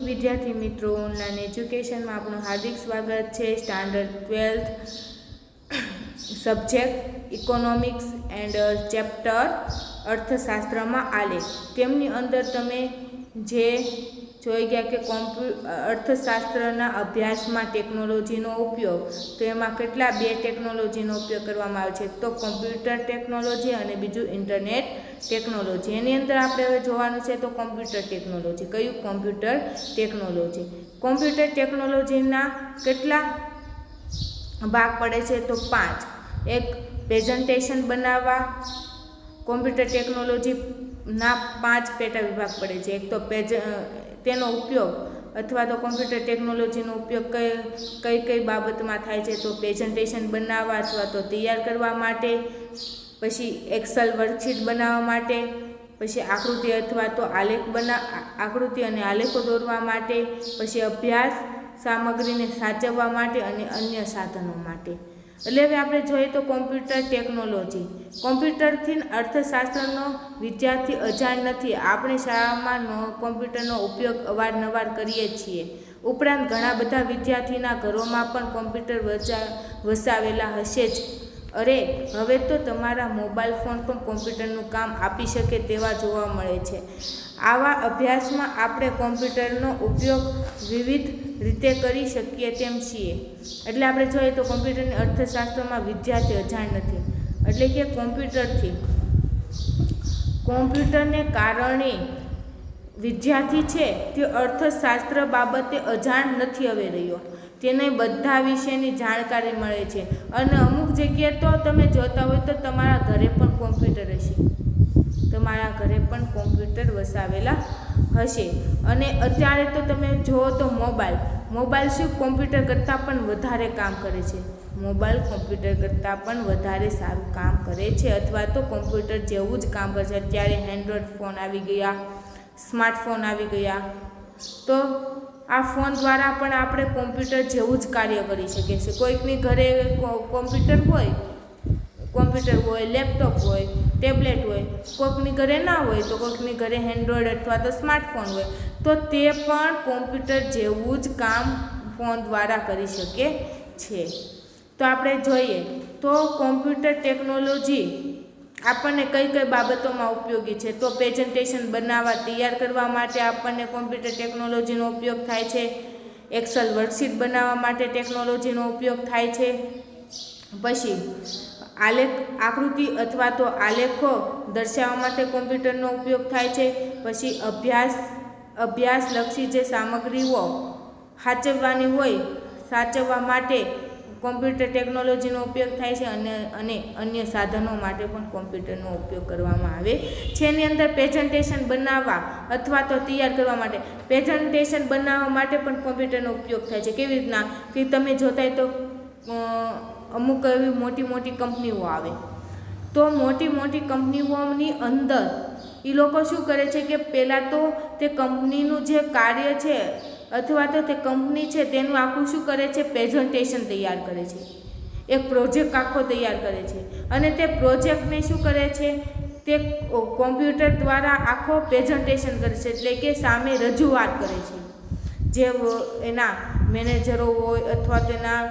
વિદ્યાર્થી મિત્રો, ઓનલાઈન એજ્યુકેશનમાં આપણું હાર્દિક સ્વાગત છે। Standard 12th subject economics and chapter અર્થશાસ્ત્રમાં આલેખ, તેમની અંદર તમે જે જોઈ ગયા કે અર્થશાસ્ત્રના અભ્યાસમાં ટેકનોલોજીનો ઉપયોગ, તો એમાં કેટલા બે ટેકનોલોજીનો ઉપયોગ કરવામાં આવે છે, તો કોમ્પ્યુટર ટેકનોલોજી અને બીજું ઇન્ટરનેટ ટેકનોલોજી। એની અંદર આપણે હવે જોવાનું છે તો કોમ્પ્યુટર ટેકનોલોજી। કયું? Computer technology. કોમ્પ્યુટર ટેકનોલોજીના કેટલા ભાગ પડે છે? તો 5। એક, પ્રેઝન્ટેશન બનાવવા। કોમ્પ્યુટર ટેકનોલોજીના 5 પેટા વિભાગ પડે છે। એક તો તેનો ઉપયોગ અથવા તો કોમ્પ્યુટર ટેકનોલોજીનો ઉપયોગ કઈ કઈ બાબતમાં થાય છે, તો પ્રેઝન્ટેશન બનાવવા અથવા તો તૈયાર કરવા માટે, પછી એક્સેલ વર્કશીટ બનાવવા માટે, પછી આકૃતિ અથવા તો આકૃતિ અને આલેખો દોરવા માટે, પછી અભ્યાસ સામગ્રીને સાચવવા માટે અને અન્ય સાધનો માટે। એટલે હવે આપણે જોઈએ તો કોમ્પ્યુટર ટેકનોલોજી। કોમ્પ્યુટરથી અર્થશાસ્ત્રનો વિદ્યાર્થી અજાણ નથી। આપણે શાળામાં કોમ્પ્યુટરનો ઉપયોગ અવારનવાર કરીએ છીએ। ઉપરાંત ઘણા બધા વિદ્યાર્થીના ઘરોમાં પણ કોમ્પ્યુટર વસાવેલા હશે જ। અરે, હવે તો તમારા મોબાઈલ ફોન પણ કોમ્પ્યુટરનું કામ આપી શકે તેવા જોવા મળે છે। આવા અભ્યાસમાં આપણે કોમ્પ્યુટરનો ઉપયોગ વિવિધ રીતે કરી શકીએ તેમ છીએ। એટલે આપણે જોઈએ તો કોમ્પ્યુટરની અર્થશાસ્ત્રમાં વિદ્યાર્થી અજાણ નથી, એટલે કે કોમ્પ્યુટરને કારણે વિદ્યાર્થી છે તે અર્થશાસ્ત્ર બાબતે અજાણ નથી હવે રહ્યો। તેને બધા વિશેની જાણકારી મળે છે અને અમુક જગ્યાએ તો તમે જોતા હોય તો તમારા ઘરે પણ કોમ્પ્યુટર હશે, તમારા ઘરે પણ કોમ્પ્યુટર વસાવેલા હશે। અને અત્યારે તો તમે જુઓ તો મોબાઈલ શું કોમ્પ્યુટર કરતાં પણ વધારે કામ કરે છે। મોબાઈલ કોમ્પ્યુટર કરતાં પણ વધારે સારું કામ કરે છે અથવા તો કોમ્પ્યુટર જેવું જ કામ કરે છે। અત્યારે એન્ડ્રોઈડ ફોન આવી ગયા, સ્માર્ટફોન આવી ગયા, તો આ ફોન દ્વારા પણ આપણે કોમ્પ્યુટર જેવું જ કાર્ય કરી શકીએ છીએ। કોઈકની ઘરે કોમ્પ્યુટર હોય, લેપટોપ હોય, ટેબ્લેટ હોય, કોઈકની ઘરે ના હોય તો કોઈકની ઘરે એન્ડ્રોઈડ અથવા તો સ્માર્ટફોન હોય, તો તે પણ કોમ્પ્યુટર જેવું જ કામ ફોન દ્વારા કરી શકે છે। તો આપણે જોઈએ તો કોમ્પ્યુટર ટેકનોલોજી આપણને કઈ કઈ બાબતોમાં ઉપયોગી છે, તો પ્રેઝન્ટેશન બનાવવા તૈયાર કરવા માટે આપણને કોમ્પ્યુટર ટેકનોલોજીનો ઉપયોગ થાય છે। એક્સેલ વર્કશીટ બનાવવા માટે ટેકનોલોજીનો ઉપયોગ થાય છે। પછી આકૃતિ અથવા તો આલેખો દર્શાવવા માટે કોમ્પ્યુટરનો ઉપયોગ થાય છે। પછી અભ્યાસલક્ષી જે સામગ્રીઓ સાચવવાની હોય, સાચવવા માટે કોમ્પ્યુટર ટેકનોલોજીનો ઉપયોગ થાય છે અને અન્ય સાધનો માટે પણ કોમ્પ્યુટરનો ઉપયોગ કરવામાં આવે છે। એની અંદર પ્રેઝન્ટેશન બનાવવા અથવા તો તૈયાર કરવા માટે, પ્રેઝન્ટેશન બનાવવા માટે પણ કોમ્પ્યુટરનો ઉપયોગ થાય છે। કેવી રીતના કે તમે જોતા હોય તો અમુક એવી મોટી મોટી કંપનીઓ આવે, તો મોટી મોટી કંપનીઓની અંદર એ લોકો શું કરે છે કે પહેલાં તો તે કંપનીનું જે કાર્ય છે અથવા તો તે કંપની છે તેનું આખું શું કરે છે, પ્રેઝન્ટેશન તૈયાર કરે છે, એક પ્રોજેક્ટ આખો તૈયાર કરે છે અને તે પ્રોજેક્ટને શું કરે છે, તે કોમ્પ્યુટર દ્વારા આખો પ્રેઝન્ટેશન કરે છે, એટલે કે સામે રજૂઆત કરે છે। જે એના મેનેજરો હોય અથવા તેના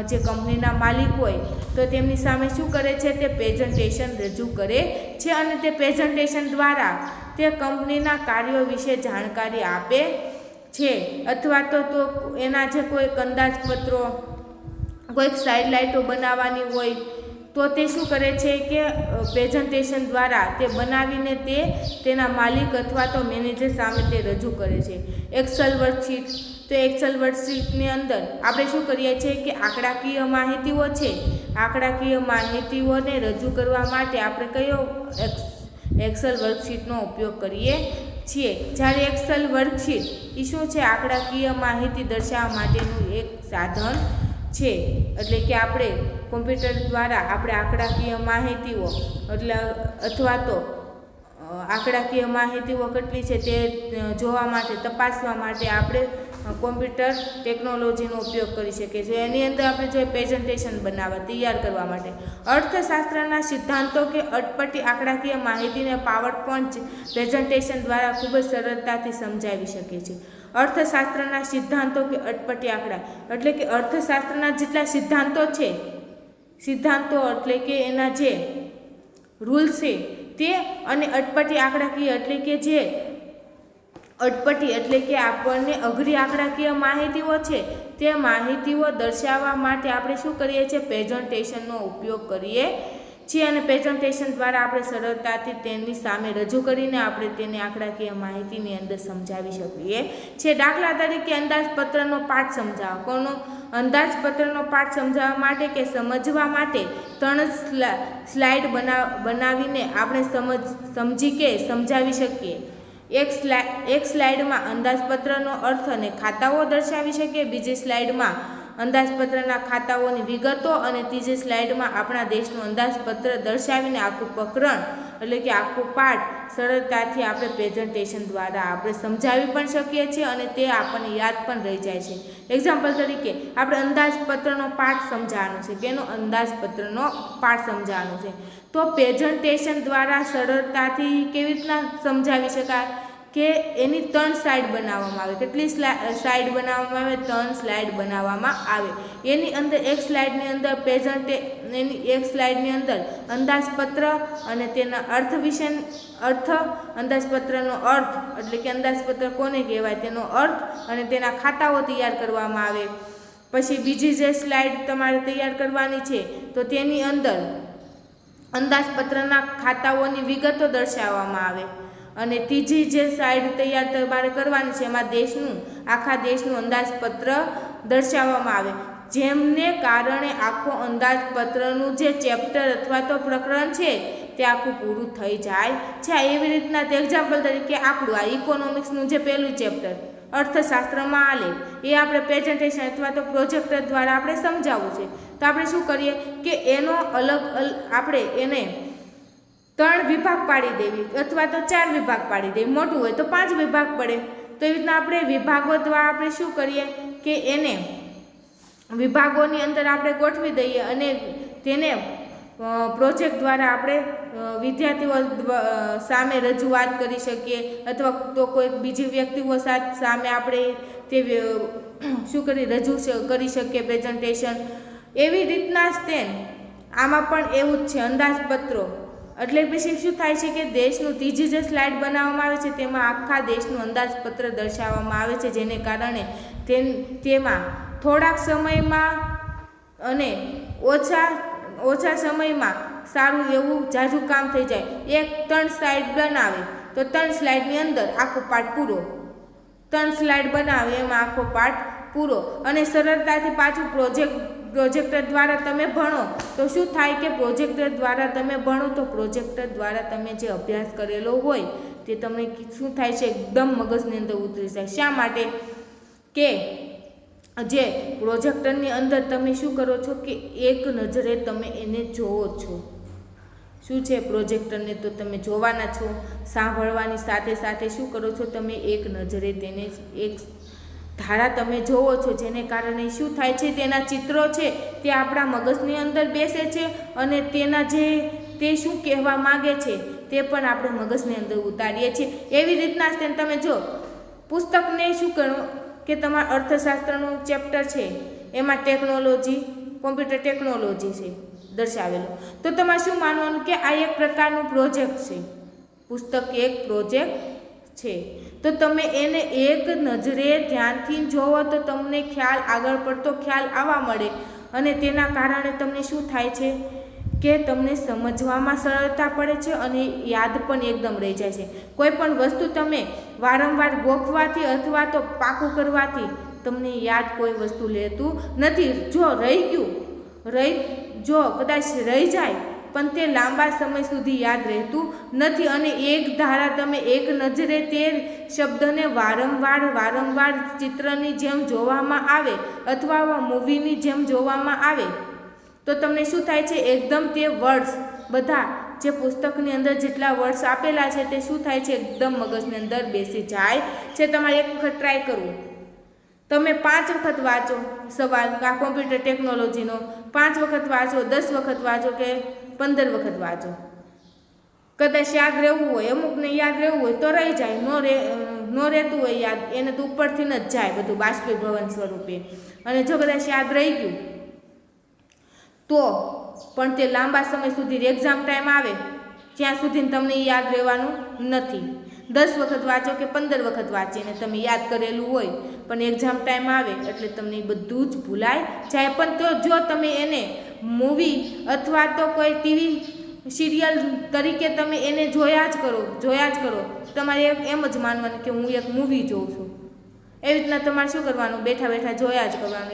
જે કંપનીના માલિક હોય તો તેમની સામે શું કરે છે, તે પ્રેઝન્ટેશન રજૂ કરે છે અને તે પ્રેઝન્ટેશન દ્વારા તે કંપનીના કાર્યો વિશે જાણકારી આપે છે। અથવા તો એના જે કોઈ અંદાજપત્રો, કોઈક સાઇડ લાઇટો બનાવવાની હોય તો તે શું કરે છે કે પ્રેઝન્ટેશન દ્વારા તે બનાવીને તેના માલિક અથવા તો મેનેજર સામે તે રજૂ કરે છે। એક્સેલ વર્કશીટ, તો એક્સેલ વર્કશીટની અંદર આપણે શું કરીએ છીએ કે આંકડાકીય માહિતીઓ છે, આંકડાકીય માહિતીઓને રજૂ કરવા માટે આપણે કયો એક્સેલ વર્કશીટનો ઉપયોગ કરીએ છીએ। જ્યારે એક્સેલ વર્કશીટ એ શું છે, આંકડાકીય માહિતી દર્શાવવા માટેનું એક સાધન છે। એટલે કે આપણે કોમ્પ્યુટર દ્વારા આપણે આંકડાકીય માહિતીઓ અથવા તો આંકડાકીય માહિતીઓ કેટલી છે તે જોવા માટે, તપાસવા માટે આપણે કોમ્પ્યુટર ટેકનોલોજીનો ઉપયોગ કરી શકીએ છીએ। એની અંદર આપણે જે પ્રેઝન્ટેશન બનાવવા, તૈયાર કરવા માટે અર્થશાસ્ત્રના સિદ્ધાંતો કે અટપટી આંકડાકીય માહિતીને પાવરપોઈન્ટ પ્રેઝન્ટેશન દ્વારા ખૂબ જ સરળતાથી સમજાવી શકે છે। અર્થશાસ્ત્રના સિદ્ધાંતો કે અટપટી આંકડા, એટલે કે અર્થશાસ્ત્રના જેટલા સિદ્ધાંતો છે, સિદ્ધાંતો એટલે કે એના જે રૂલ્સ છે તે, અને અટપટી આંકડાકીય એટલે કે જે અટપટી એટલે કે આપણને અઘરી આંકડાકીય માહિતીઓ છે તે માહિતીઓ દર્શાવવા માટે આપણે શું કરીએ છીએ, પ્રેઝન્ટેશનનો ઉપયોગ કરીએ છીએ. અને પ્રેઝન્ટેશન દ્વારા આપણે સરળતાથી તેની સામે રજૂ કરીને આપણે તેને આંકડાકીય માહિતીની અંદર સમજાવી શકીએ છીએ. દાખલા તરીકે અંદાજપત્રનો પાઠ સમજાવવા. કોનો અંદાજપત્રનો પાઠ સમજાવવા માટે કે સમજવા માટે 3 સ્લાઇડ બનાવીને આપણે સમજી કે સમજાવી શકીએ. એક સ્લાઇડમાં અંદાજપત્રનો અર્થ અને ખાતાઓ દર્શાવી શકીએ, બીજી સ્લાઇડમાં અંદાજપત્રના ખાતાઓની વિગતો, અને ત્રીજી સ્લાઇડમાં આપણા દેશનું અંદાજપત્ર દર્શાવીને આખું પ્રકરણ એટલે કે આખું પાઠ સરળતાથી આપણે પ્રેઝન્ટેશન દ્વારા આપણે સમજાવી પણ શકીએ છીએ અને તે આપણને યાદ પણ રહી જાય છે. એક્ઝામ્પલ તરીકે આપણે અંદાજપત્રનો પાઠ સમજાવવાનો છે, કેનો અંદાજપત્રનો પાઠ સમજાવવાનો છે, તો પ્રેઝન્ટેશન દ્વારા સરળતાથી કેવી રીતના સમજાવી શકાય કે એની 3 સ્લાઇડ બનાવવામાં આવે. કેટલી સ્લાઇડ બનાવવામાં આવે? 3 સ્લાઇડ બનાવવામાં આવે. એની અંદર એક સ્લાઇડની અંદર એની એક સ્લાઇડની અંદર અંદાજપત્ર અને તેના અંદાજપત્રનો અર્થ એટલે કે અંદાજપત્ર કોને કહેવાય તેનો અર્થ અને તેના ખાતાઓ તૈયાર કરવામાં આવે. પછી બીજી જે સ્લાઇડ તમારે તૈયાર કરવાની છે તો તેની અંદર અંદાજપત્રના ખાતાઓની વિગતો દર્શાવવામાં આવે. અને ત્રીજી જે સ્લાઇડ તૈયાર તમારે કરવાની છે એમાં આખા દેશનું અંદાજપત્ર દર્શાવવામાં આવે, જેમને કારણે આખો અંદાજપત્રનું જે ચેપ્ટર અથવા તો પ્રકરણ છે તે આખું પૂરું થઈ જાય છે. એવી રીતના એક્ઝામ્પલ તરીકે આપણું આ ઇકોનોમિક્સનું જે પહેલું ચેપ્ટર અર્થશાસ્ત્રમાં આલે એ આપણે પ્રેઝન્ટેશન અથવા તો પ્રોજેક્ટર દ્વારા આપણે સમજાવવું છે. તો આપણે શું કરીએ કે એનો આપણે એને 3 વિભાગ પાડી દેવી અથવા તો 4 વિભાગ પાડી દેવી, મોટું હોય તો 5 વિભાગ પડે. તો એવી રીતના આપણે વિભાગો દ્વારા આપણે શું કરીએ કે એને વિભાગોની અંદર આપણે ગોઠવી દઈએ અને તેને પ્રોજેક્ટ દ્વારા આપણે વિદ્યાર્થીઓ સામે રજૂઆત કરી શકીએ અથવા તો કોઈ બીજી વ્યક્તિઓ સામે આપણે તે શું રજૂ કરી શકીએ પ્રેઝન્ટેશન. એવી રીતના જ તે આમાં પણ એવું જ છે. અંદાજપત્રો એટલે પછી શું થાય છે કે દેશનું ત્રીજી જે સ્લાઇડ બનાવવામાં આવે છે તેમાં આખા દેશનું અંદાજપત્ર દર્શાવવામાં આવે છે, જેને કારણે તેમાં થોડાક સમયમાં અને ઓછા સમયમાં સારું એવું જાજુ કામ થઈ જાય. 3 સ્લાઇડ બનાવે તો 3 સ્લાઇડની અંદર આખો પાઠ પૂરો, 3 સ્લાઇડ બનાવે એમાં આખો પાઠ પૂરો. અને સરળતાથી પાછું પ્રોજેક્ટર દ્વારા તમે ભણો તો શું થાય કે પ્રોજેક્ટર દ્વારા તમે ભણો તો પ્રોજેક્ટર દ્વારા તમે જે અભ્યાસ કરેલો હોય તે તમને શું થાય છે એકદમ મગજની અંદર ઉતરી જાય. શા માટે કે જે પ્રોજેક્ટરની અંદર તમે શું કરો છો કે એક નજરે તમે એને જોવો છો. શું છે પ્રોજેક્ટરને તો તમે જોવાના છો, સાંભળવાની સાથે સાથે શું કરો છો તમે એક નજરે તેને એક ધારા તમે જોવો છો, જેને કારણે શું થાય છે તેના ચિત્રો છે તે આપણા મગજની અંદર બેસે છે અને તે શું કહેવા માગે છે તે પણ આપણે મગજની અંદર ઉતારીએ છીએ. એવી રીતના જ તમે જો પુસ્તકને શું કરો કે તમારા અર્થશાસ્ત્રનું ચેપ્ટર છે એમાં ટેકનોલોજી, કોમ્પ્યુટર ટેકનોલોજી છે દર્શાવેલું, તો તમારે શું માનવાનું કે આ એક પ્રકારનું પ્રોજેક્ટ છે, પુસ્તક એક પ્રોજેક્ટ છે. તો તમે એને એક નજરે ધ્યાનથી જોવો તો તમને આગળ પડતો ખ્યાલ આવવા મળે અને તેના કારણે તમને શું થાય છે કે તમને સમજવામાં સરળતા પડે છે અને યાદ પણ એકદમ રહી જાય છે. કોઈ પણ વસ્તુ તમે વારંવાર ગોખવાથી અથવા તો પાકું કરવાથી તમને યાદ કોઈ વસ્તુ લેતું નથી. જો કદાચ રહી જાય પણ તે લાંબા સમય સુધી યાદ રહેતું નથી. અને એક ધારા તમે એક નજરે તે શબ્દને વારંવાર ચિત્રની જેમ જોવામાં આવે અથવા મૂવીની જેમ જોવામાં આવે તો તમને શું થાય છે એકદમ તે વર્ડ્સ બધા જે પુસ્તકની અંદર જેટલા વર્ડ્સ આપેલા છે તે શું થાય છે એકદમ મગજની અંદર બેસી જાય છે. તમારે એક વખત ટ્રાય કરવું. તમે 5 વખત વાંચો સવાલ આ કોમ્પ્યુટર ટેકનોલોજીનો, 5 વખત વાંચો, 10 વખત વાંચો કે 15 વખત વાંચો. કદાચ યાદ રહેવું હોય, અમુકને યાદ રહેવું હોય તો રહી જાય, ન રહેતું હોય યાદ, એને તો ઉપરથી જ જાય બધું બાષ્પીભવન સ્વરૂપે, અને જો કદાચ યાદ રહી ગયું તો પણ તે લાંબા સમય સુધી એક્ઝામ ટાઈમ આવે ત્યાં સુધી તમને યાદ રહેવાનું નથી. 10 વખત વાંચો કે 15 વખત વાંચીને તમે યાદ કરેલું હોય, પણ એક્ઝામ ટાઈમ આવે એટલે તમને બધું જ ભૂલાઈ જાય. પણ તો જો તમે એને મૂવી અથવા તો કોઈ ટીવી સિરિયલ તરીકે તમે એને જોયા જ કરો, તમારે એમ જ માનવાનું કે હું એક મૂવી જોઉં છું. એવી રીતના તમારે શું કરવાનું, બેઠા બેઠા જોયા જ કરવાનું.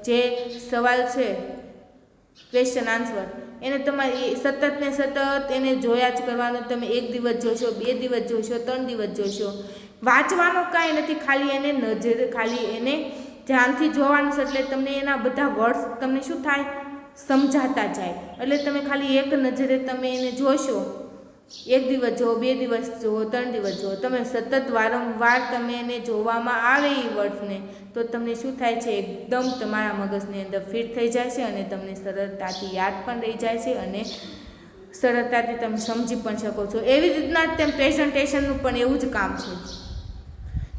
જે સવાલ છે ક્વેશ્ચન આન્સર એને તમારે સતત ને સતત એને જોયા જ કરવાનું. તમે 1 દિવસ જોશો, 2 દિવસ જોશો, 3 દિવસ જોશો, વાંચવાનું કાંઈ નથી, ખાલી એને ખાલી એને ધ્યાનથી જોવાનું છે. એટલે તમને એના બધા વર્ડ્સ તમને શું થાય, સમજાતા જાય. એટલે તમે ખાલી એક નજરે તમે એને જોશો, 1 દિવસ જુઓ, 2 દિવસ જુઓ, 3 દિવસ જુઓ, તમે સતત વારંવાર તમે એને જોવામાં આવે એ વર્ડ્સને, તો તમને શું થાય છે, એકદમ તમારા મગજની અંદર ફિટ થઈ જાય છે અને તમને સરળતાથી યાદ પણ રહી જાય છે અને સરળતાથી તમે સમજી પણ શકો છો. એવી રીતના જ તેમ પ્રેઝન્ટેશનનું પણ એવું જ કામ છે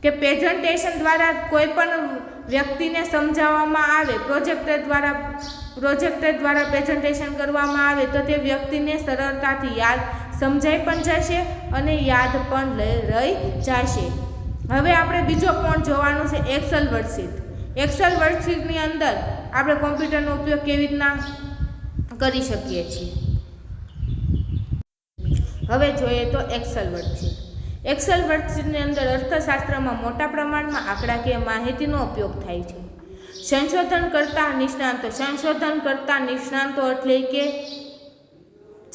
કે પ્રેઝન્ટેશન દ્વારા કોઈ પણ વ્યક્તિને સમજાવવામાં આવે, પ્રોજેક્ટર દ્વારા પ્રેઝન્ટેશન કરવામાં આવે તો તે વ્યક્તિને સરળતાથી યાદ સમજાઈ પણ જશે અને યાદ પણ રહી જશે. હવે આપણે બીજો પોઈન્ટ જોવાનો છે, એક્સેલ વર્કશીટ. એક્સેલ વર્કશીટની અંદર આપણે કોમ્પ્યુટરનો ઉપયોગ કેવી રીતના કરી શકીએ છીએ. હવે જોઈએ તો એક્સેલ વર્કશીટ. એક્સેલ વર્કશીટની અંદર અર્થશાસ્ત્રમાં મોટા પ્રમાણમાં આંકડાકીય માહિતીનો ઉપયોગ થાય છે. સંશોધનકર્તા નિષ્ણાંતો એટલે કે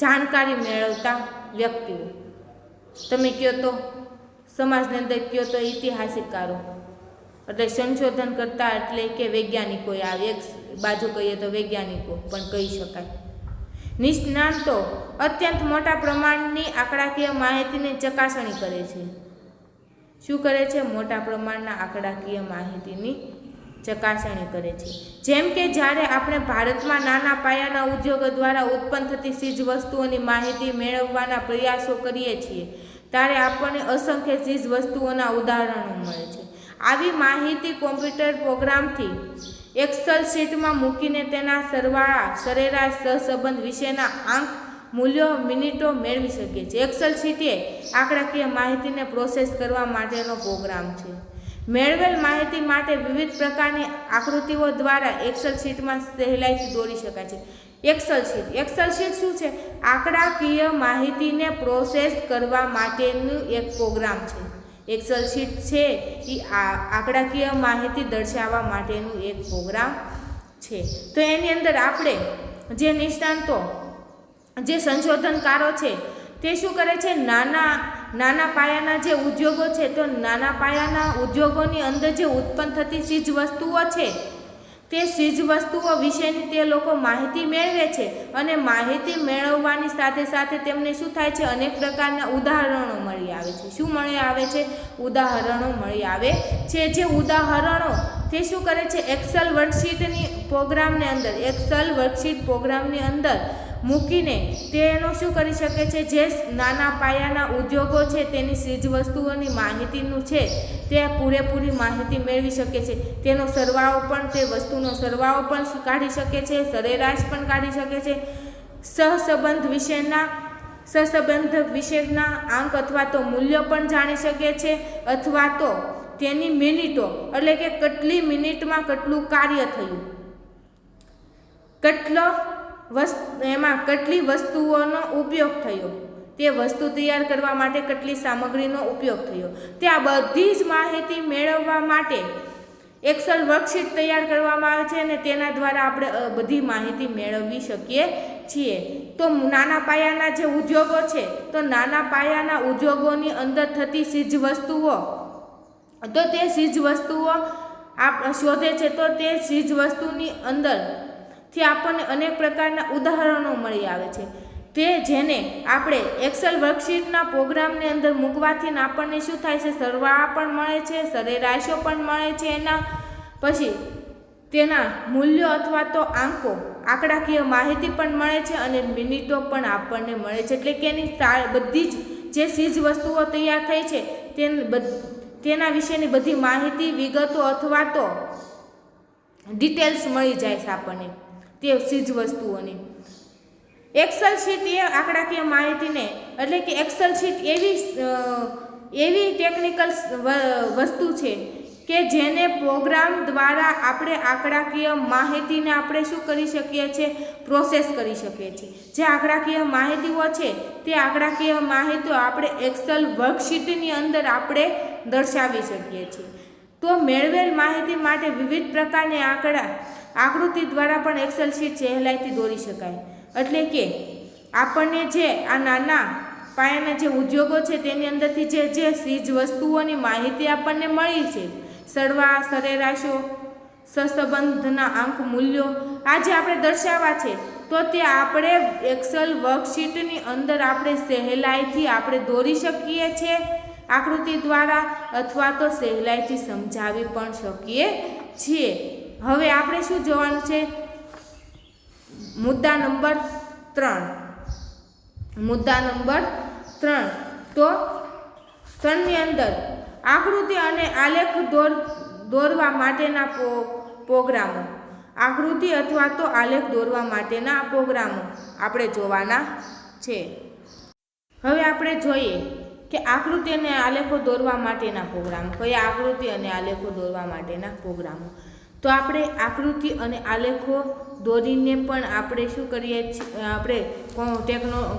જાણકારી મેળવતા વ્યક્તિઓ. તમે કહો તો સમાજની અંદર કહો તો ઇતિહાસકારો, એટલે સંશોધન કરતા એટલે કે વૈજ્ઞાનિકો આવે, એક બાજુ કહીએ તો વૈજ્ઞાનિકો પણ કહી શકાય. નિષ્ણાંતો અત્યંત મોટા પ્રમાણની આંકડાકીય માહિતીની ચકાસણી કરે છે. શું કરે છે? મોટા પ્રમાણના આંકડાકીય માહિતીની ચકાસણી કરે છે. જેમ કે જ્યારે આપણે ભારતમાં નાના પાયાના ઉદ્યોગો દ્વારા ઉત્પન્ન થતી ચીજ વસ્તુઓની માહિતી મેળવવાના પ્રયાસો કરીએ છીએ ત્યારે આપણને અસંખ્ય ચીજ વસ્તુઓના ઉદાહરણો મળે છે. આવી માહિતી કોમ્પ્યુટર પ્રોગ્રામથી એક્સેલ શીટમાં મૂકીને તેના સરવાળા, સરેરાશ, સહસંબંધ વિશેના આંક, મૂલ્યો, મિનિટો મેળવી શકીએ છીએ. એક્સેલ શીટ એ આંકડાકીય માહિતીને પ્રોસેસ કરવા માટેનો પ્રોગ્રામ છે. મેળવેલ માહિતી માટે વિવિધ પ્રકારની આકૃતિઓ દ્વારા એક્સેલ શીટમાં સહેલાઈથી દોરી શકાય છે. એક્સેલ શીટ શું છે? આંકડાકીય માહિતીને પ્રોસેસ કરવા માટેનું એક પ્રોગ્રામ છે. એક્સેલ શીટ છે એ આંકડાકીય માહિતી દર્શાવવા માટેનું એક પ્રોગ્રામ છે. તો એની અંદર આપણે જે નિષ્ણાંતો, જે સંશોધનકારો છે તે શું કરે છે? નાના પાયાના જે ઉદ્યોગો છે, તો નાના પાયાના ઉદ્યોગોની અંદર જે ઉત્પન્ન થતી ચીજ વસ્તુઓ છે તે ચીજ વસ્તુઓ વિશેની તે લોકો માહિતી મેળવે છે અને માહિતી મેળવવાની સાથે સાથે તેમને શું થાય છે? અનેક પ્રકારના ઉદાહરણો મળી આવે છે. શું મળી આવે છે? ઉદાહરણો મળી આવે છે. જે ઉદાહરણો તે શું કરે છે? એક્સેલ વર્કશીટની પ્રોગ્રામની અંદર મૂકીને તેનો શું કરી શકે છે? જે નાના પાયાના ઉદ્યોગો છે તેની ચીજ વસ્તુઓની માહિતીનું છે તે પૂરેપૂરી માહિતી મેળવી શકે છે. તેનો સરવાળો પણ, તે વસ્તુનો સરવાળો પણ કાઢી શકે છે, સરેરાશ પણ કાઢી શકે છે, સહસંબંધ વિશેના આંક અથવા તો મૂલ્યો પણ જાણી શકે છે, અથવા તો તેની મિનિટો, એટલે કે કેટલી મિનિટમાં કેટલું કાર્ય થયું, એમાં કેટલી વસ્તુઓનો ઉપયોગ થયો, તે વસ્તુ તૈયાર કરવા માટે કેટલી સામગ્રીનો ઉપયોગ થયો, તે આ બધી જ માહિતી મેળવવા માટે એક્સેલ વર્કશીટ તૈયાર કરવામાં આવે છે અને તેના દ્વારા આપણે બધી માહિતી મેળવી શકીએ છીએ. તો નાના પાયાના જે ઉદ્યોગો છે, તો નાના પાયાના ઉદ્યોગોની અંદર થતી ચીજ વસ્તુઓ, તો તે ચીજ વસ્તુઓ શોધે છે. તો તે ચીજ વસ્તુની અંદરથી આપણને અનેક પ્રકારના ઉદાહરણો મળી આવે છે. તે જેને આપણે એક્સેલ વર્કશીટના પ્રોગ્રામની અંદર મૂકવાથી આપણને શું થાય છે? સરવાળા પણ મળે છે, સરેરાશો પણ મળે છે, એના પછી તેના મૂલ્યો અથવા તો આંકો, આંકડાકીય માહિતી પણ મળે છે અને મિનિટો પણ આપણને મળે છે. એટલે કે એની બધી જ જે ચીજ વસ્તુઓ તૈયાર થઈ છે તેના વિશેની બધી માહિતી, વિગતો અથવા તો ડિટેલ્સ મળી જાય છે આપણને તે ચીજ વસ્તુઓની. એક્સેલ શીટ એ આંકડાકીય માહિતીને એટલે કે એક્સેલ શીટ એવી ટેકનિકલ વસ્તુ છે કે જેને પ્રોગ્રામ દ્વારા આપણે આંકડાકીય માહિતીને આપણે શું કરી શકીએ છીએ, પ્રોસેસ કરી શકીએ છીએ. જે આંકડાકીય માહિતીઓ છે તે આંકડાકીય માહિતીઓ આપણે એક્સેલ વર્કશીટની અંદર આપણે દર્શાવી શકીએ છીએ. તો મેળવેલ માહિતી માટે વિવિધ પ્રકારની આકૃતિ દ્વારા પણ એક્સેલ શીટ સહેલાઈથી દોરી શકાય. એટલે કે આપણને જે આ નાના પાયાના જે ઉદ્યોગો છે તેની અંદરથી જે ચીજ વસ્તુઓની માહિતી આપણને મળી છે, સરવા, સરેરાશો, સહસંબંધના અંક, મૂલ્યો આ જે આપણે દર્શાવવા છે તો તે આપણે એક્સેલ વર્કશીટની અંદર આપણે સહેલાઈથી આપણે દોરી શકીએ છીએ આકૃતિ દ્વારા, અથવા તો સહેલાઈથી સમજાવી પણ શકીએ છીએ. હવે આપણે શું જોવાનું છે, મુદ્દા નંબર 3. મુદ્દા નંબર 3 તો 3 ની અંદર આકૃતિ અને આલેખ દોરવા માટેના પ્રોગ્રામો. આકૃતિ અથવા તો આલેખ દોરવા માટેના પ્રોગ્રામો આપણે જોવાના છે. હવે આપણે જોઈએ કે આકૃતિ અને આલેખો દોરવા માટેના પ્રોગ્રામો. કયા આકૃતિ અને આલેખો દોરવા માટેના પ્રોગ્રામો? તો આપણે આકૃતિ અને આલેખો દોરીને પણ આપણે શું કરીએ છીએ, આપણે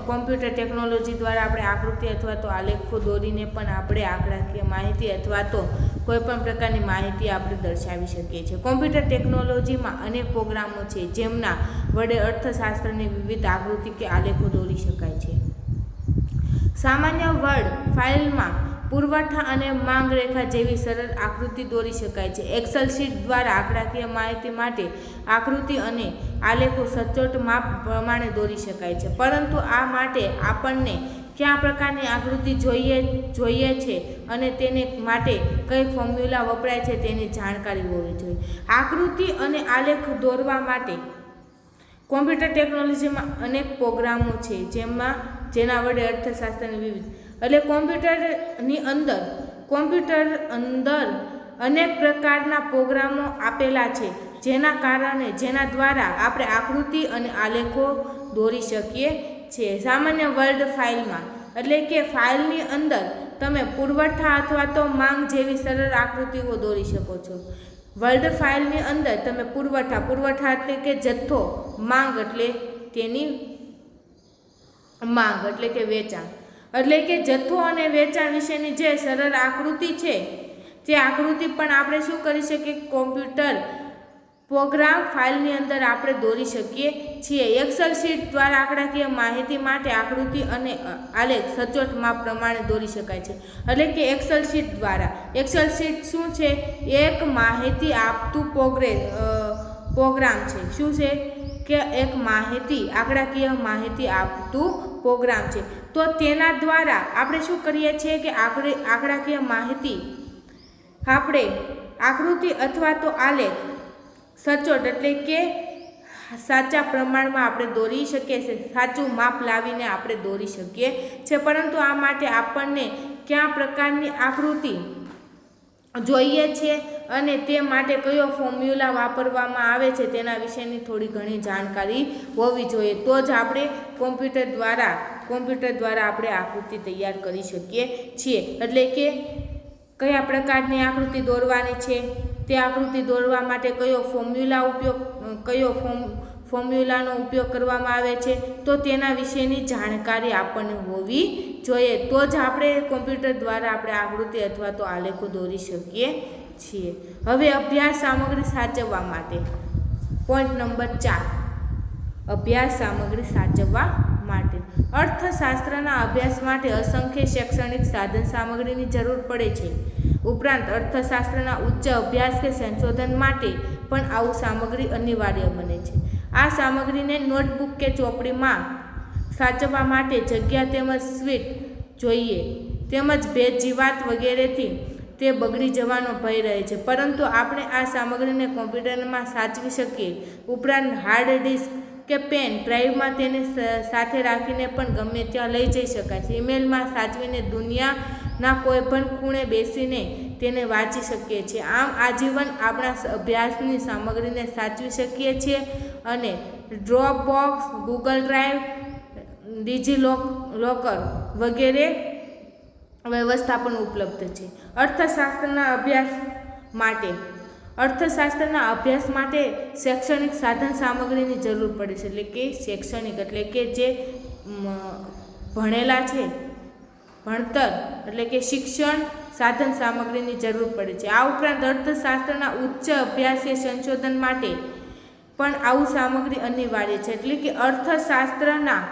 કોમ્પ્યુટર ટેકનોલોજી દ્વારા આપણે આકૃતિ અથવા તો આલેખો દોરીને પણ આપણે આંકડાકીય માહિતી અથવા તો કોઈપણ પ્રકારની માહિતી આપણે દર્શાવી શકીએ છીએ. કોમ્પ્યુટર ટેકનોલોજીમાં અનેક પ્રોગ્રામો છે જેમના વડે અર્થશાસ્ત્રની વિવિધ આકૃતિ કે આલેખો દોરી શકાય છે. સામાન્ય વર્ડ ફાઇલમાં પુરવઠા અને માંગ રેખા જેવી સરળ આકૃતિ દોરી શકાય છે. એક્સેલ શીટ દ્વારા આંકડાકીય માહિતી માટે આકૃતિ અને આલેખો સચોટ માપ પ્રમાણે દોરી શકાય છે. પરંતુ આ માટે આપણને કયા પ્રકારની આકૃતિ જોઈએ છે અને તેને માટે કઈ ફોર્મ્યુલા વપરાય છે તેની જાણકારી હોવી જોઈએ. આકૃતિ અને આલેખ દોરવા માટે કોમ્પ્યુટર ટેકનોલોજીમાં અનેક પ્રોગ્રામો છે જેના વડે અર્થશાસ્ત્રની વિવિધ એટલે કોમ્પ્યુટર અંદર અનેક પ્રકારના પ્રોગ્રામો આપેલા છે જેના દ્વારા આપણે આકૃતિ અને આલેખો દોરી શકીએ છીએ. સામાન્ય વર્ડ ફાઇલમાં એટલે કે ફાઇલની અંદર તમે પુરવઠા અથવા તો માંગ જેવી સરળ આકૃતિઓ દોરી શકો છો. વર્ડ ફાઇલની અંદર તમે પુરવઠા એટલે કે જથ્થો, માંગ એટલે તેની માંગ એટલે કે વેચાણ, એટલે કે જથ્થો અને વેચાણ વિશેની જે સરળ આકૃતિ છે તે આકૃતિ પણ આપણે શું કરી શકીએ, કોમ્પ્યુટર પ્રોગ્રામ ફાઇલની અંદર આપણે દોરી શકીએ છીએ. એક્સેલ શીટ દ્વારા આંકડાકીય માહિતી માટે આકૃતિ અને આલેખ સચોટ માપ પ્રમાણે દોરી શકાય છે. એટલે કે એક્સેલ શીટ દ્વારા એક્સેલ શીટ શું છે, એક માહિતી આપતું પ્રોગ્રામ છે. શું છે કે એક આંકડાકીય માહિતી આપતું પ્રોગ્રામ છે. તો તેના દ્વારા આપણે શું કરીએ છીએ કે આંકડાકીય માહિતી આપણે આકૃતિ અથવા તો આલેખ સચોટ એટલે કે સાચા પ્રમાણમાં આપણે દોરી શકીએ છીએ, સાચું માપ લાવીને આપણે દોરી શકીએ છીએ. પરંતુ આ માટે આપણને કયા પ્રકારની આકૃતિ જોઈએ છે અને તે માટે કયો ફોર્મ્યુલા વાપરવામાં આવે છે તેના વિશેની થોડી ઘણી જાણકારી હોવી જોઈએ. તો જ આપણે કોમ્પ્યુટર દ્વારા આપણે આકૃતિ તૈયાર કરી શકીએ છીએ. એટલે કે કયા પ્રકારની આકૃતિ દોરવાની છે, તે આકૃતિ દોરવા માટે કયો ફોર્મ્યુલાનો ઉપયોગ કરવામાં આવે છે, તો તેના વિશેની જાણકારી આપણને હોવી જોઈએ. તો જ આપણે કોમ્પ્યુટર દ્વારા આપણે આકૃતિ અથવા તો આલેખો દોરી શકીએ છીએ. હવે અભ્યાસ સામગ્રી સાચવવા માટે પોઈન્ટ નંબર 4. અભ્યાસ સામગ્રી સાચવવા માટે અર્થશાસ્ત્રના અભ્યાસ માટે અસંખ્ય શૈક્ષણિક સાધન સામગ્રીની જરૂર પડે છે. ઉપરાંત અર્થશાસ્ત્રના ઉચ્ચ અભ્યાસ કે સંશોધન માટે પણ આવું સામગ્રી અનિવાર્ય બને છે. આ સામગ્રીને નોટબુક કે ચોપડીમાં સાચવવા માટે જગ્યા તેમજ સ્વીટ જોઈએ, તેમજ ભેજ, જીવાત વગેરેથી તે બગડી જવાનો ભય રહે છે. પરંતુ આપણે આ સામગ્રીને કોમ્પ્યુટરમાં સાચવી શકીએ. ઉપરાંત હાર્ડ ડિસ્ક કે પેન ડ્રાઈવમાં તેને સાથે રાખીને પણ ગમે ત્યાં લઈ જઈ શકાય છે. ઈમેલમાં સાચવીને ના કોઈ પણ ખૂણે બેસીને તેને વાંચી શકીએ છીએ. આમ આજીવન આપણા અભ્યાસની સામગ્રીને સાચવી શકીએ છીએ અને ડ્રોપબોક્સ, ગૂગલ ડ્રાઈવ, ડિજિલોકર વગેરે વ્યવસ્થા પણ ઉપલબ્ધ છે. અર્થશાસ્ત્રના અભ્યાસ માટે શૈક્ષણિક સાધન સામગ્રીની જરૂર પડે છે. એટલે કે શૈક્ષણિક એટલે કે જે ભણેલા છે, ભણતર એટલે કે શિક્ષણ સાધન સામગ્રીની જરૂર પડે છે. આ ઉપરાંત અર્થશાસ્ત્રના ઉચ્ચ અભ્યાસીય સંશોધન માટે પણ આવું સામગ્રી અનિવાર્ય છે. એટલે કે અર્થશાસ્ત્રના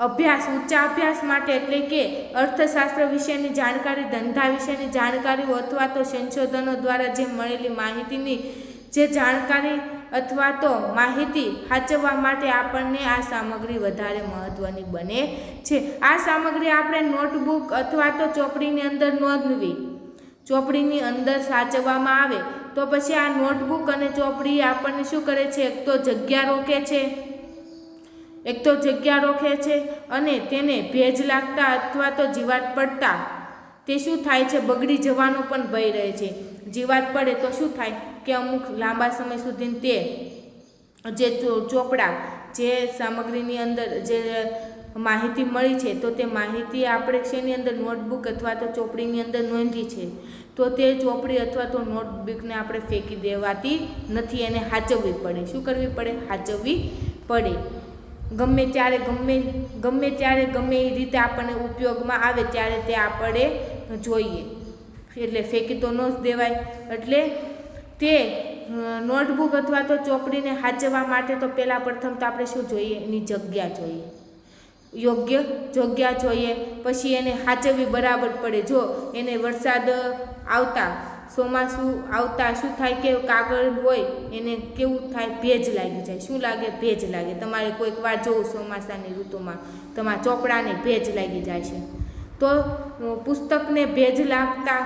ઊંચા અભ્યાસ માટે એટલે કે અર્થશાસ્ત્ર વિશેની જાણકારી, ધંધા વિશેની જાણકારીઓ અથવા તો સંશોધનો દ્વારા જે મળેલી માહિતીની જે જાણકારી અથવા તો માહિતી સાચવવા માટે આપણને આ સામગ્રી વધારે મહત્વની બને છે. આ સામગ્રી આપણે નોટબુક અથવા તો ચોપડીની અંદર નોંધવી, ચોપડીની અંદર સાચવવામાં આવે તો પછી આ નોટબુક અને ચોપડી આપણને શું કરે છે? એક તો જગ્યા રોકે છે અને તેને ભેજ લાગતા અથવા તો જીવાત પડતા તે શું થાય છે? બગડી જવાનો પણ ભય રહે છે. જીવાત પડે તો શું થાય કે અમુક લાંબા સમય સુધી તે જે ચોપડા, જે સામગ્રીની અંદર જે માહિતી મળી છે તો તે માહિતી આપણે શેની અંદર નોટબુક અથવા તો ચોપડીની અંદર નોંધી છે તો તે ચોપડી અથવા તો નોટબુકને આપણે ફેંકી દેવાતી નથી, એને સાચવવી પડે. શું કરવી પડે? સાચવવી પડે. ગમે ત્યારે ગમે એ રીતે આપણને ઉપયોગમાં આવે ત્યારે તે આપણે જોઈએ, એટલે ફેંકી તો ન જ દેવાય. એટલે તે નોટબુક અથવા તો ચોપડીને સાચવવા માટે તો પહેલાં પ્રથમ તો આપણે શું જોઈએ? એની જગ્યા જોઈએ, યોગ્ય જગ્યા જોઈએ. પછી એને સાચવવી બરાબર પડે. જો એને વરસાદ આવતા, ચોમાસું આવતા શું થાય કે કાગળ હોય એને કેવું થાય? ભેજ લાગી જાય. શું લાગે? ભેજ લાગે. તમારે કોઈક વાર જોવું ચોમાસાની ઋતુમાં તમારા ચોપડાને ભેજ લાગી જાય છે તો પુસ્તકને ભેજ લાગતા,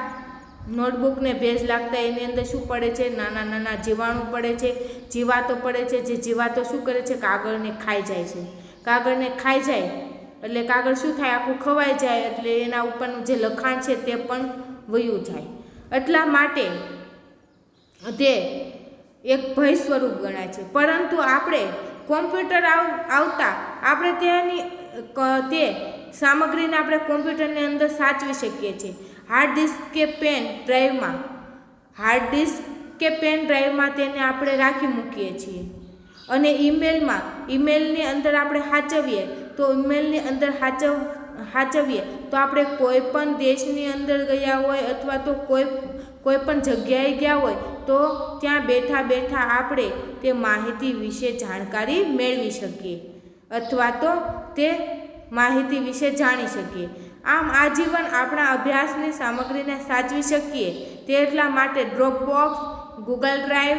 નોટબુકને ભેજ લાગતા એની અંદર શું પડે છે? નાના નાના જીવાણુ પડે છે, જીવાતો પડે છે. જે જીવાતો શું કરે છે? કાગળને ખાઈ જાય છે. કાગળને ખાઈ જાય એટલે કાગળ શું થાય? આખું ખવાઈ જાય એટલે એના ઉપરનું જે લખાણ છે તે પણ વયું જાય. એટલા માટે તે એક ભય સ્વરૂપ ગણાય છે. પરંતુ આપણે કોમ્પ્યુટર આવતા આપણે તે સામગ્રીને આપણે કોમ્પ્યુટરની અંદર સાચવી શકીએ છીએ. હાર્ડ ડિસ્ક કે પેન ડ્રાઈવમાં તેને આપણે રાખી મૂકીએ છીએ. અને ઈમેલની અંદર આપણે સાચવીએ તો આપણે કોઈ પણ દેશની અંદર ગયા હોય અથવા તો કોઈ પણ જગ્યાએ ગયા હોય તો ત્યાં બેઠા આપણે તે માહિતી વિશે જાણકારી મેળવી શકીએ અથવા તો તે માહિતી વિશે જાણી શકીએ. આમ આજીવન આપણા અભ્યાસની સામગ્રીને સાચવી શકીએ તે એટલા માટે Dropbox, Google drive,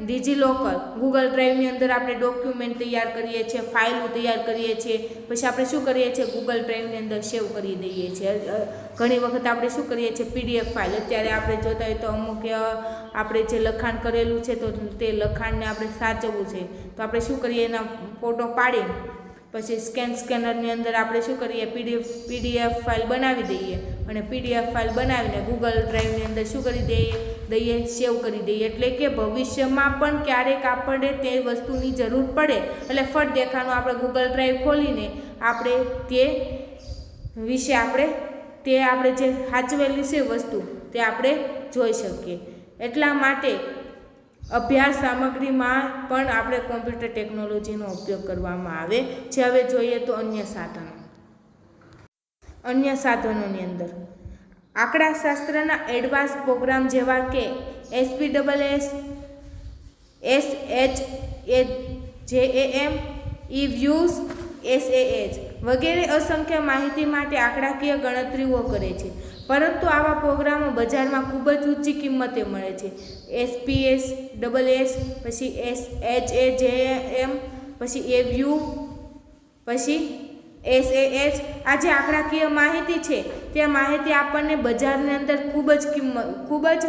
DigiLocker. Google ડ્રાઈવની અંદર આપણે ડોક્યુમેન્ટ તૈયાર કરીએ છીએ, ફાઇલો તૈયાર કરીએ છીએ, પછી આપણે શું કરીએ છીએ? ગૂગલ ડ્રાઈવની અંદર સેવ કરી દઈએ છીએ. ઘણી વખત આપણે શું કરીએ છીએ? PDF file. અત્યારે આપણે જોતા હોય તો અમુક આપણે જે લખાણ કરેલું છે તો તે લખાણને આપણે સાચવવું છે તો આપણે શું કરીએ? એના ફોટો પાડીને પછી સ્કેનરની અંદર આપણે શું કરીએ? PDF ફાઇલ બનાવી દઈએ અને PDF ફાઇલ બનાવીને ગૂગલ ડ્રાઈવની અંદર શું કરી દઈએ? સેવ કરી દઈએ. એટલે કે ભવિષ્યમાં પણ ક્યારેક આપણને તે વસ્તુની જરૂર પડે એટલે ફટ દેખાનું આપણે ગૂગલ ડ્રાઈવ ખોલીને આપણે તે વિશે આપણે જે સાચવેલી છે વસ્તુ તે આપણે જોઈ શકીએ. એટલા માટે અભ્યાસ સામગ્રીમાં પણ આપણે કોમ્પ્યુટર ટેકનોલોજીનો ઉપયોગ કરવામાં આવે છે. હવે જોઈએ તો અન્ય સાધનોની અંદર આંકડાશાસ્ત્રના એડવાન્સ પ્રોગ્રામ જેવા કે SPSS, SHJAM, eViews, SAS વગેરે અસંખ્ય માહિતી માટે આંકડાકીય ગણતરીઓ કરે છે. પરંતુ આવા પ્રોગ્રામો બજારમાં ખૂબ જ ઊંચી કિંમતે મળે છે. SPSS, પછી SHJAM, પછી eViews, પછી SAS આ જે આંકડાકીય માહિતી છે તે માહિતી આપણને બજારની અંદર ખૂબ જ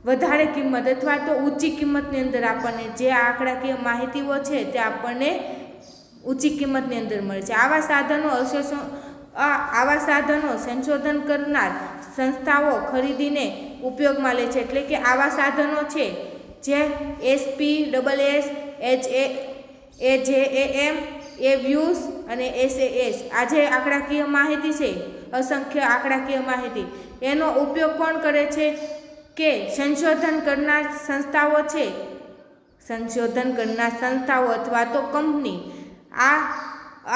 વધારે કિંમત અથવા તો ઊંચી કિંમતની અંદર આપણને જે આંકડાકીય માહિતીઓ છે તે આપણને ઊંચી કિંમતની અંદર મળે છે. આવા સાધનો સંશોધન કરનાર સંસ્થાઓ ખરીદીને ઉપયોગમાં લે છે. એટલે કે આવા સાધનો છે જે SPSS, AJAM, AVIUS અને SAS, આ જે આંકડાકીય માહિતી છે, અસંખ્ય આંકડાકીય માહિતી, એનો ઉપયોગ કોણ કરે છે કે સંશોધન કરનાર સંસ્થાઓ છે. સંશોધન કરનાર સંસ્થાઓ અથવા તો કંપની આ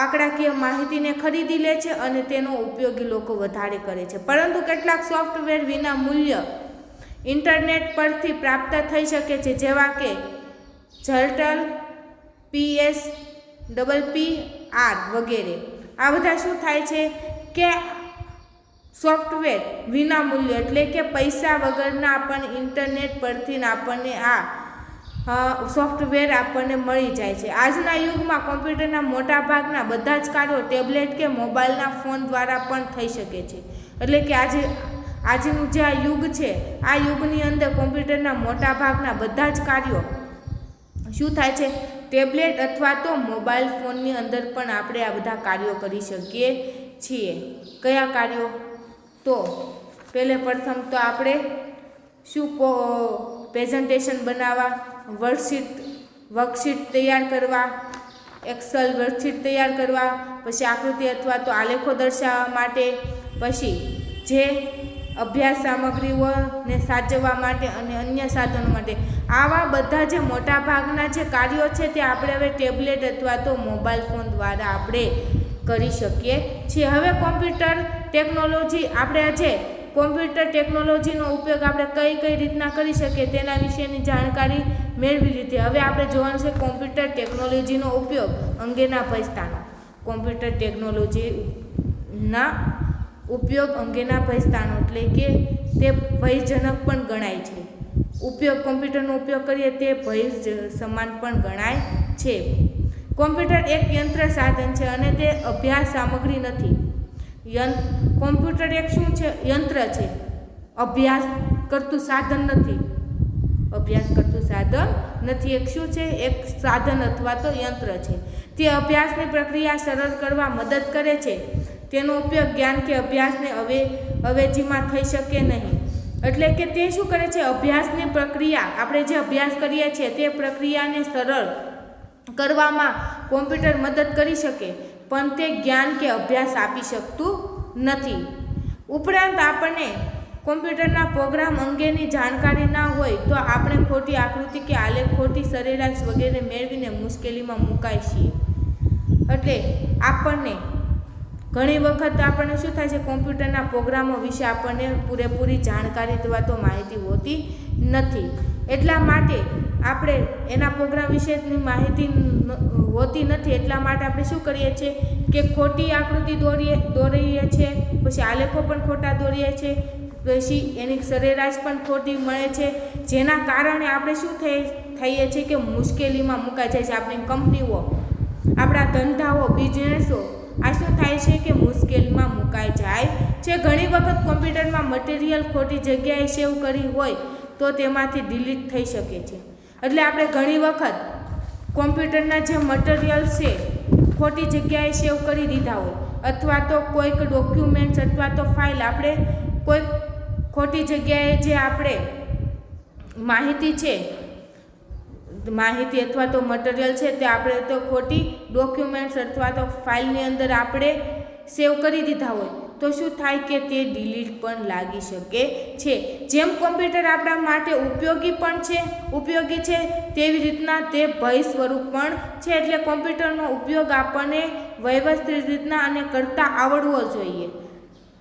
આંકડાકીય માહિતીને ખરીદી લે છે અને તેનો ઉપયોગ લોકો વધારે કરે છે. પરંતુ કેટલાક સોફ્ટવેર વિના મૂલ્ય ઇન્ટરનેટ પરથી પ્રાપ્ત થઈ શકે છે, જેવા કે જર્ટલ, PSPPR વગેરે. આ બધા શું થાય છે કે સોફ્ટવેર વિના મૂલ્ય એટલે કે પૈસા વગરના આપણને ઇન્ટરનેટ પરથી આપણને આ સોફ્ટવેર આપણને મળી જાય છે. આજના યુગમાં કોમ્પ્યુટરના મોટા ભાગના બધા જ કાર્યો ટેબ્લેટ કે મોબાઈલના ફોન દ્વારા પણ થઈ શકે છે. એટલે કે આજનું જે આ યુગ છે, આ યુગની અંદર કોમ્પ્યુટરના મોટા ભાગના બધા જ કાર્યો શું થાય છે, ટેબ્લેટ અથવા તો મોબાઈલ ફોનની અંદર પણ આપણે આ બધા કાર્યો કરી શકીએ છીએ. કયા કાર્યો? તો પ્રથમ તો આપણે શું પ્રેઝન્ટેશન બનાવવા, વર્કશીટ તૈયાર કરવા, એક્સેલ વર્કશીટ તૈયાર કરવા, પછી આકૃતિ અથવા તો આલેખો દર્શાવવા માટે, પછી જે અભ્યાસ સામગ્રીઓને સાચવવા માટે અને અન્ય સાધનો માટે. આવા બધા જે મોટા ભાગના જે કાર્યો છે તે આપણે હવે ટેબ્લેટ અથવા તો મોબાઈલ ફોન દ્વારા આપણે કરી શકીએ છીએ. હવે કોમ્પ્યુટર ટેકનોલોજી આપણે આજે કોમ્પ્યુટર ટેકનોલોજીનો ઉપયોગ આપણે કઈ રીતના કરી શકીએ તેના વિશેની જાણકારી મેળવી લીધી. હવે આપણે જોવાનું છે કોમ્પ્યુટર ટેકનોલોજીનો ઉપયોગ અંગેના ભયસ્થાનો. કોમ્પ્યુટર ટેકનોલોજીના ઉપયોગ અંગેના ભયસ્થાનો એટલે કે તે ભયજનક પણ ગણાય છે. કોમ્પ્યુટરનો ઉપયોગ કરીએ તે ભય સમાન પણ ગણાય છે. કોમ્પ્યુટર એક યંત્ર સાધન છે અને તે અભ્યાસ સામગ્રી નથી. કોમ્પ્યુટર એક શું છે? યંત્ર છે, અભ્યાસ કરતું સાધન નથી. અભ્યાસ કરતું સાધન નથી. એક શું છે? એક સાધન અથવા તો યંત્ર છે. તે અભ્યાસની પ્રક્રિયા સરળ કરવા મદદ કરે છે. તેનો ઉપયોગ જ્ઞાન કે અભ્યાસને અવેજીમાં થઈ શકે નહીં. એટલે કે તે શું કરે છે? અભ્યાસની પ્રક્રિયા, આપણે જે અભ્યાસ કરીએ છીએ તે પ્રક્રિયાને સરળ કરવામાં કોમ્પ્યુટર મદદ કરી શકે, પણ તે જ્ઞાન કે અભ્યાસ આપી શકતું નથી. ઉપરાંત આપણને કોમ્પ્યુટરના પ્રોગ્રામ અંગેની જાણકારી ના હોય તો આપણે ખોટી આકૃતિ કે આલેખ, ખોટી સરેરાશ વગેરે મેળવીને મુશ્કેલીમાં મુકાય છીએ. એટલે આપણને ઘણી વખત આપણને શું થાય છે? કોમ્પ્યુટરના પ્રોગ્રામો વિશે આપણને પૂરેપૂરી જાણકારી અથવા તો માહિતી હોતી નથી. એટલા માટે આપણે એના પ્રોગ્રામ વિશેની માહિતી હોતી નથી. એટલા માટે આપણે શું કરીએ છીએ કે ખોટી આકૃતિ દોરીએ છીએ, પછી આલેખો પણ ખોટા દોરીએ છીએ, પછી એની સરેરાશ પણ ખોટી મળે છે, જેના કારણે આપણે શું થઈએ છીએ કે મુશ્કેલીમાં મુકાઈ જાય છે. આપણી કંપનીઓ, આપણા ધંધાઓ, બિઝનેસો આ શું થાય છે કે મુશ્કેલીમાં મુકાઈ જાય છે. ઘણી વખત કોમ્પ્યુટરમાં મટીરિયલ ખોટી જગ્યાએ સેવ કરી હોય તો તેમાંથી ડિલીટ થઈ શકે છે. એટલે આપણે ઘણી વખત કોમ્પ્યુટરના જે મટીરિયલ છે ખોટી જગ્યાએ સેવ કરી દીધા હોય, અથવા તો કોઈક ડોક્યુમેન્ટ્સ અથવા તો ફાઇલ આપણે કોઈક ખોટી જગ્યાએ જે આપણે માહિતી અથવા તો મટીરિયલ છે તે આપણે તો ખોટી ડોક્યુમેન્ટ્સ અથવા તો ફાઇલની અંદર આપણે સેવ કરી દીધા હોય તો શું થાય કે તે ડિલીટ પણ લાગી શકે છે. જેમ કોમ્પ્યુટર આપણા માટે ઉપયોગી છે તેવી રીતના તે ભય સ્વરૂપ પણ છે. એટલે કોમ્પ્યુટરનો ઉપયોગ આપણને વ્યવસ્થિત રીતના અને કરતા આવડવો જોઈએ.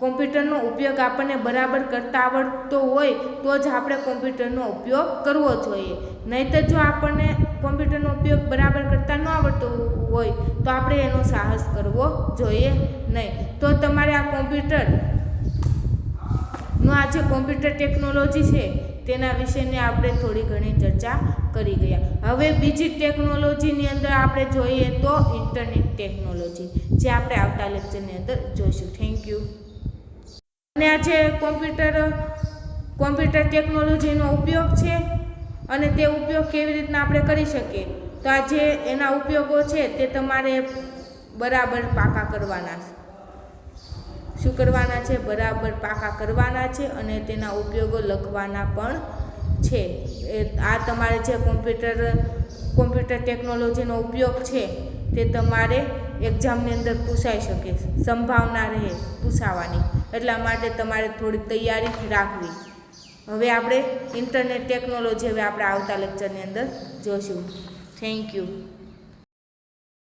કોમ્પ્યુટરનો ઉપયોગ આપણને બરાબર કરતા આવડતો હોય તો જ આપણે કોમ્પ્યુટરનો ઉપયોગ કરવો જોઈએ. નહીંતર જો આપણને કોમ્પ્યુટરનો ઉપયોગ બરાબર કરતા ન આવડતો હોય તો આપણે એનો સાહસ કરવો જોઈએ નહીં. તો તમારે આ કોમ્પ્યુટર ટેકનોલોજી છે તેના વિશેની આપણે થોડી ઘણી ચર્ચા કરી ગયા. હવે બીજી ટેકનોલોજીની અંદર આપણે જોઈએ તો ઇન્ટરનેટ ટેકનોલોજી, જે આપણે આવતા લેક્ચરની અંદર જોઈશું. Thank you. અને આ જે કોમ્પ્યુટર ટેકનોલોજીનો ઉપયોગ છે અને તે ઉપયોગ કેવી રીતના આપણે કરી શકીએ, તો આ જે એના ઉપયોગો છે તે તમારે બરાબર પાકા કરવાના છે. શું કરવાના છે, બરાબર પાકા કરવાના છે અને તેના ઉપયોગો લખવાના પણ છે. આ તમારે જે કોમ્પ્યુટર ટેકનોલોજીનો ઉપયોગ છે તે તમારે એક્ઝામની અંદર પૂછાઈ શકે, સંભાવના રહે પૂછાવાની, એટલા માટે તમારે થોડીક તૈયારી રાખવી. હવે આપણે ઇન્ટરનેટ ટેકનોલોજી હવે આપણે આવતા લેક્ચરની અંદર જોઈશું. Thank you.